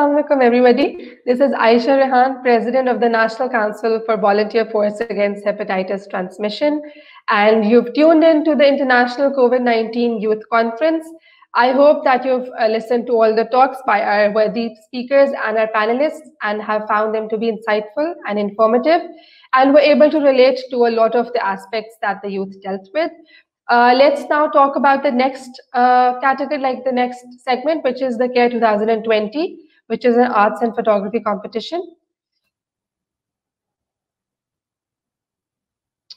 Assalamualaikum everybody. This is Ayesha Rehan, President of the National Council for Volunteer Force Against Hepatitis Transmission, and you've tuned in to the International COVID-19 Youth Conference. I hope that you've listened to all the talks by our worthy speakers and our panelists and have found them to be insightful and informative, and were able to relate to a lot of the aspects that the youth dealt with. Let's now talk about the next category, like the next segment, which is the CARE 2020, which is an arts and photography competition.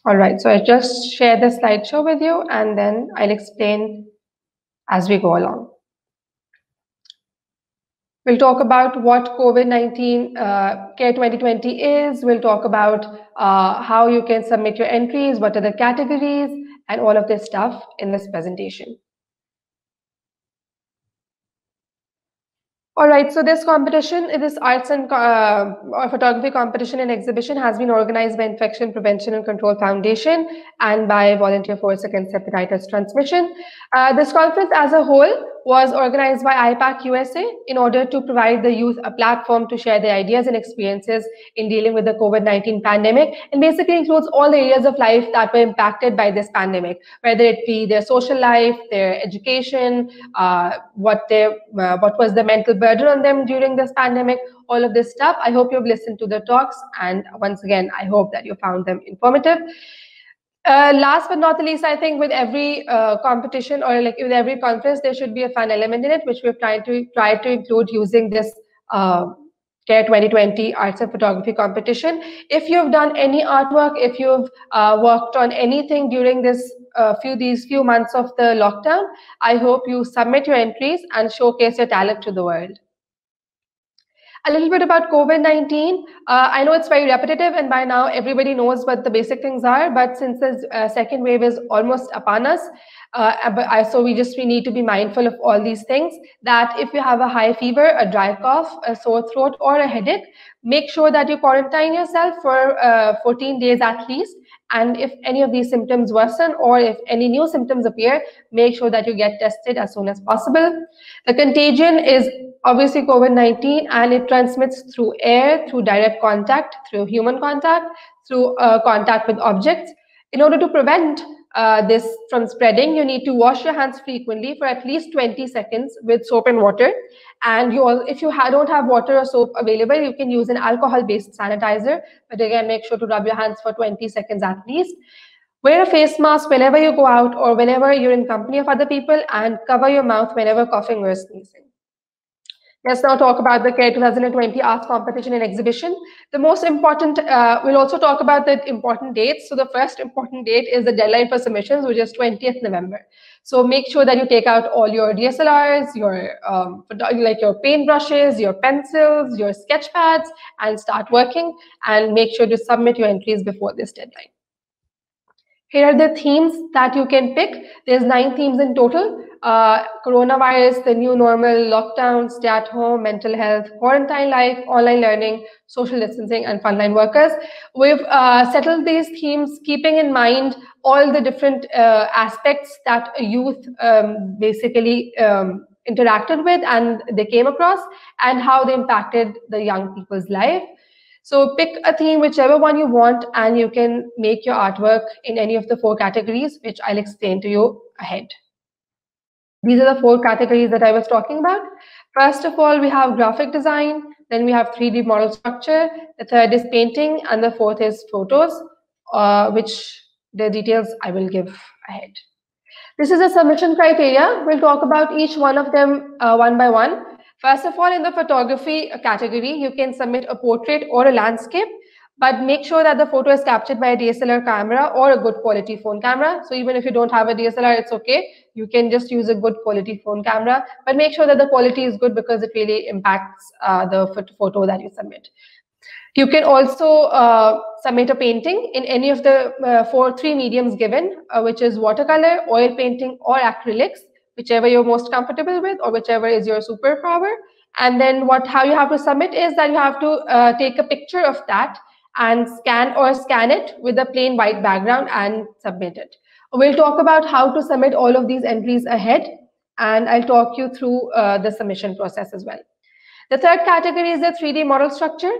All right, so I just share the slideshow with you, and then I'll explain as we go along. We'll talk about what COVID-19 CARE 2020 is. We'll talk about how you can submit your entries, what are the categories, and all of this stuff in this presentation. All right, so this competition, this arts and photography competition and exhibition has been organized by Infection Prevention and Control Foundation and by Volunteer Force Against Hepatitis Transmission. This conference as a whole was organized by IPAC USA in order to provide the youth a platform to share their ideas and experiences in dealing with the COVID-19 pandemic, and basically includes all the areas of life that were impacted by this pandemic, whether it be their social life, their education, what was the mental burden on them during this pandemic, all of this stuff. I hope you've listened to the talks, and once again, I hope that you found them informative. Last but not the least, I think with every competition or like with every conference, there should be a fun element in it, which we've tried to include using this CARE 2020 Arts and Photography competition. If you've done any artwork, if you've worked on anything during these few months of the lockdown, I hope you submit your entries and showcase your talent to the world. A little bit about COVID-19. I know it's very repetitive, and by now everybody knows what the basic things are, but since the second wave is almost upon us, so we need to be mindful of all these things, that if you have a high fever, a dry cough, a sore throat, or a headache, make sure that you quarantine yourself for 14 days at least. And if any of these symptoms worsen or if any new symptoms appear, make sure that you get tested as soon as possible. The contagion is obviously COVID-19, and it transmits through air, through direct contact, through human contact, through contact with objects. In order to prevent this from spreading, you need to wash your hands frequently for at least 20 seconds with soap and water. And if you don't have water or soap available, you can use an alcohol-based sanitizer. But again, make sure to rub your hands for 20 seconds at least. Wear a face mask whenever you go out or whenever you're in company of other people, and cover your mouth whenever coughing or sneezing. Let's now talk about the CARE 2020 Arts Competition and Exhibition. The most important, we'll also talk about the important dates. So the first important date is the deadline for submissions, which is 20th November. So make sure that you take out all your DSLRs, your paintbrushes, your pencils, your sketch pads, and start working, and make sure to submit your entries before this deadline. Here are the themes that you can pick. There's 9 themes in total. Coronavirus, the new normal, lockdown, stay at home, mental health, quarantine life, online learning, social distancing, and frontline workers. We've settled these themes keeping in mind all the different aspects that youth basically interacted with and they came across, and how they impacted the young people's life. So pick a theme, whichever one you want, and you can make your artwork in any of the 4 categories, which I'll explain to you ahead. These are the 4 categories that I was talking about. First of all, we have graphic design, then we have 3D model structure, the third is painting, and the fourth is photos, which the details I will give ahead. This is a submission criteria. We'll talk about each one of them one by one. First of all, in the photography category, you can submit a portrait or a landscape, but make sure that the photo is captured by a DSLR camera or a good quality phone camera. So even if you don't have a DSLR, it's okay. You can just use a good quality phone camera, but make sure that the quality is good because it really impacts the photo that you submit. You can also submit a painting in any of the 3 mediums given, which is watercolor, oil painting, or acrylics, whichever you're most comfortable with or whichever is your superpower. And then how you have to submit is that you have to take a picture of that and scan it with a plain white background and submit it. We'll talk about how to submit all of these entries ahead, and I'll talk you through the submission process as well. The third category is the 3D model structure.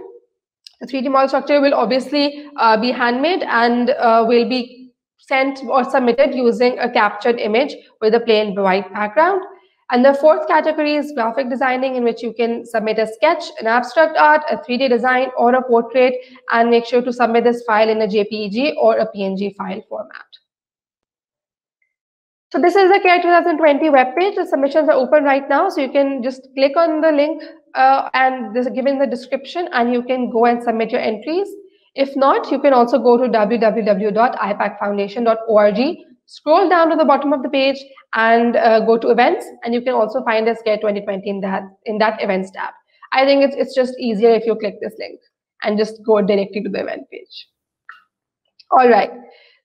The 3D model structure will obviously be handmade and will be sent or submitted using a captured image with a plain white background. And the fourth category is graphic designing, in which you can submit a sketch, an abstract art, a 3D design, or a portrait, and make sure to submit this file in a JPEG or a PNG file format. So this is the CARE 2020 webpage. The submissions are open right now, so you can just click on the link and this is given in the description, and you can go and submit your entries. If not, you can also go to www.ipacfoundation.org, scroll down to the bottom of the page, and go to events, and you can also find this CARE 2020 in that events tab. I think it's just easier if you click this link and just go directly to the event page. All right.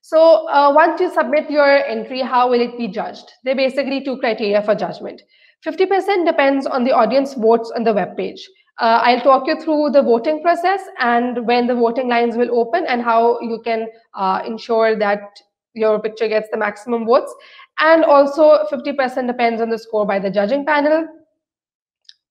So once you submit your entry, how will it be judged? There are basically two criteria for judgment. 50% depends on the audience votes on the web page. I'll talk you through the voting process and when the voting lines will open and how you can ensure that your picture gets the maximum votes. And also 50% depends on the score by the judging panel,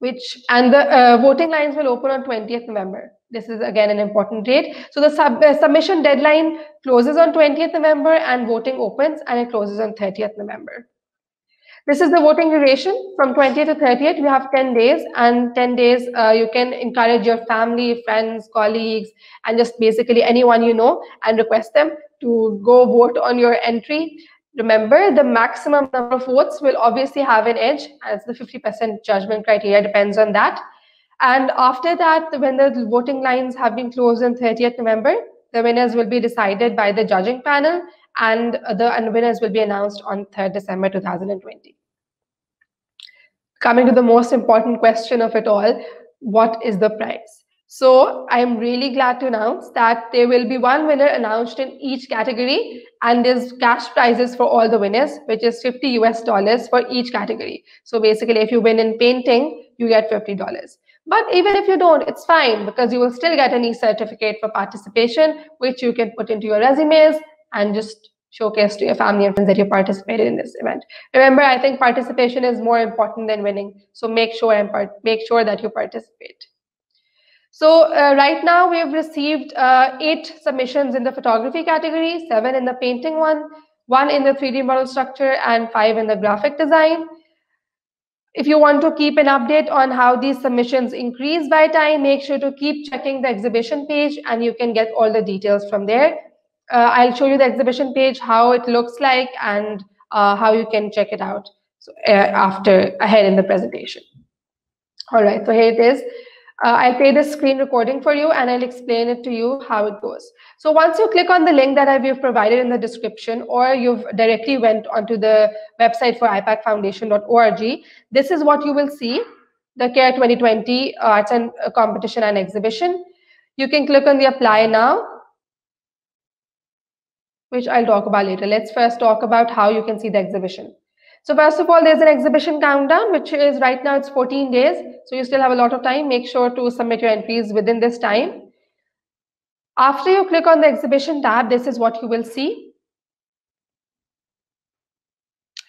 and the voting lines will open on 20th November. This is again an important date. So the submission deadline closes on 20th November and voting opens and it closes on 30th November. This is the voting duration. From 20th to 30th, you have 10 days, and 10 days you can encourage your family, friends, colleagues, and just basically anyone you know and request them to go vote on your entry. Remember, the maximum number of votes will obviously have an edge, as the 50% judgment criteria depends on that. And after that, when the voting lines have been closed on 30th November, the winners will be decided by the judging panel, and the winners will be announced on 3rd December 2020. Coming to the most important question of it all, what is the prize? So I'm really glad to announce that there will be one winner announced in each category, and there's cash prizes for all the winners, which is $50 for each category. So basically, if you win in painting, you get $50. But even if you don't, it's fine, because you will still get an e-certificate for participation, which you can put into your resumes and just showcase to your family and friends that you participated in this event. Remember, I think participation is more important than winning. So make sure that you participate. So right now we have received 8 submissions in the photography category, 7 in the painting one in the 3D model structure, and 5 in the graphic design. If you want to keep an update on how these submissions increase by time, make sure to keep checking the exhibition page, and you can get all the details from there. I'll show you the exhibition page, how it looks like, and how you can check it out ahead in the presentation. All right, so here it is. I'll play this screen recording for you and I'll explain it to you how it goes. So once you click on the link that I've provided in the description, or you've directly went onto the website for ipacfoundation.org, this is what you will see, the CARE 2020 Arts and Competition and Exhibition. You can click on the Apply Now, which I'll talk about later. Let's first talk about how you can see the exhibition. So first of all, there's an exhibition countdown, which is right now it's 14 days. So you still have a lot of time. Make sure to submit your entries within this time. After you click on the exhibition tab, this is what you will see.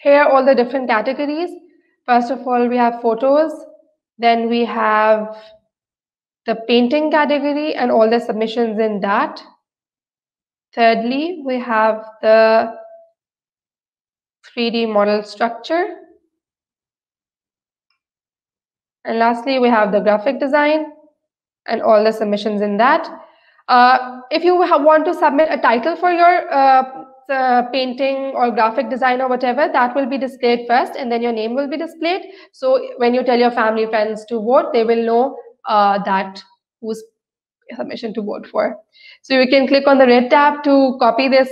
Here are all the different categories. First of all, we have photos. Then we have the painting category and all the submissions in that. Thirdly, we have the 3D model structure. And lastly, we have the graphic design and all the submissions in that. If you want to submit a title for your painting or graphic design or whatever, that will be displayed first, and then your name will be displayed. So when you tell your family, friends to vote, they will know that whose submission to vote for. So you can click on the red tab to copy this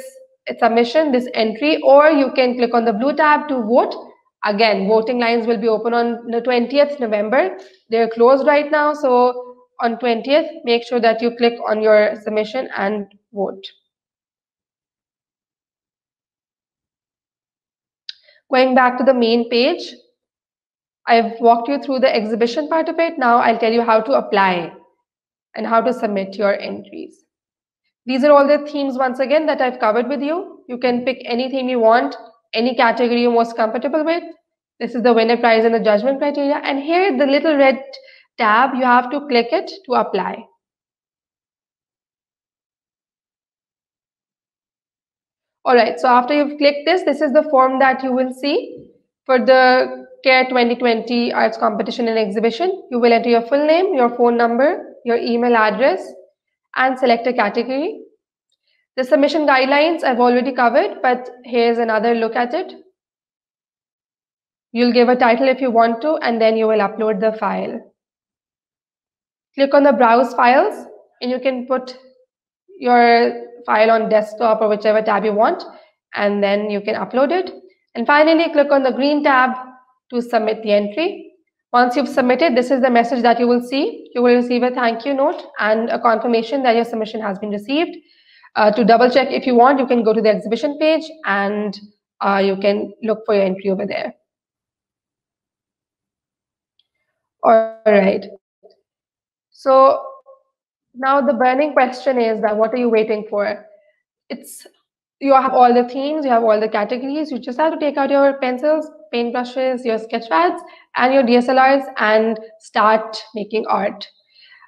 submission, this entry, or you can click on the blue tab to vote. Again, voting lines will be open on the 20th November. They're closed right now, so on 20th, make sure that you click on your submission and vote. Going back to the main page, I've walked you through the exhibition part of it. Now I'll tell you how to apply and how to submit your entries. These are all the themes, once again, that I've covered with you. You can pick any theme you want, any category you're most comfortable with. This is the winner prize and the judgment criteria. And here, the little red tab, you have to click it to apply. All right, so after you've clicked this is the form that you will see for the CARE 2020 Arts Competition and Exhibition. You will enter your full name, your phone number, your email address, and select a category. The submission guidelines I've already covered, but here's another look at it. You'll give a title if you want to, and then you will upload the file. Click on the Browse Files, and you can put your file on desktop or whichever tab you want, and then you can upload it. And finally, click on the green tab to submit the entry. Once you've submitted, this is the message that you will see. You will receive a thank you note and a confirmation that your submission has been received. To double check if you want, you can go to the exhibition page and you can look for your entry over there. All right. So now the burning question is that what are you waiting for? You have all the themes, you have all the categories. You just have to take out your pencils, paintbrushes, your sketch pads, and your DSLRs and start making art.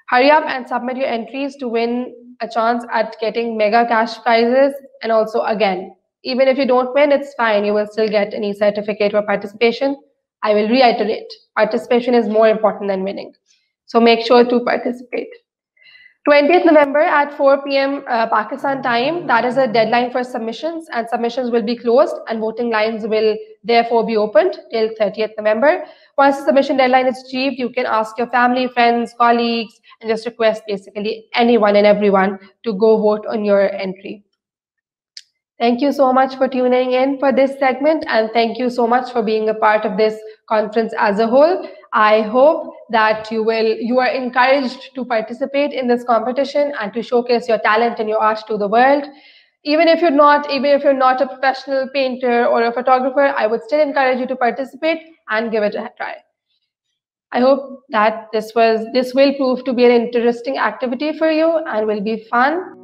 Hurry up and submit your entries to win a chance at getting mega cash prizes. And also, again, even if you don't win, it's fine. You will still get any certificate for participation. I will reiterate, participation is more important than winning. So make sure to participate. 20th November at 4 p.m. Pakistan time, that is a deadline for submissions, and submissions will be closed and voting lines will therefore be opened till 30th November. Once the submission deadline is achieved, you can ask your family, friends, colleagues, and just request basically anyone and everyone to go vote on your entry. Thank you so much for tuning in for this segment, and thank you so much for being a part of this conference as a whole. I hope that you are encouraged to participate in this competition and to showcase your talent and your art to the world. Even if you're not a professional painter or a photographer, I would still encourage you to participate and give it a try. I hope that this will prove to be an interesting activity for you and will be fun.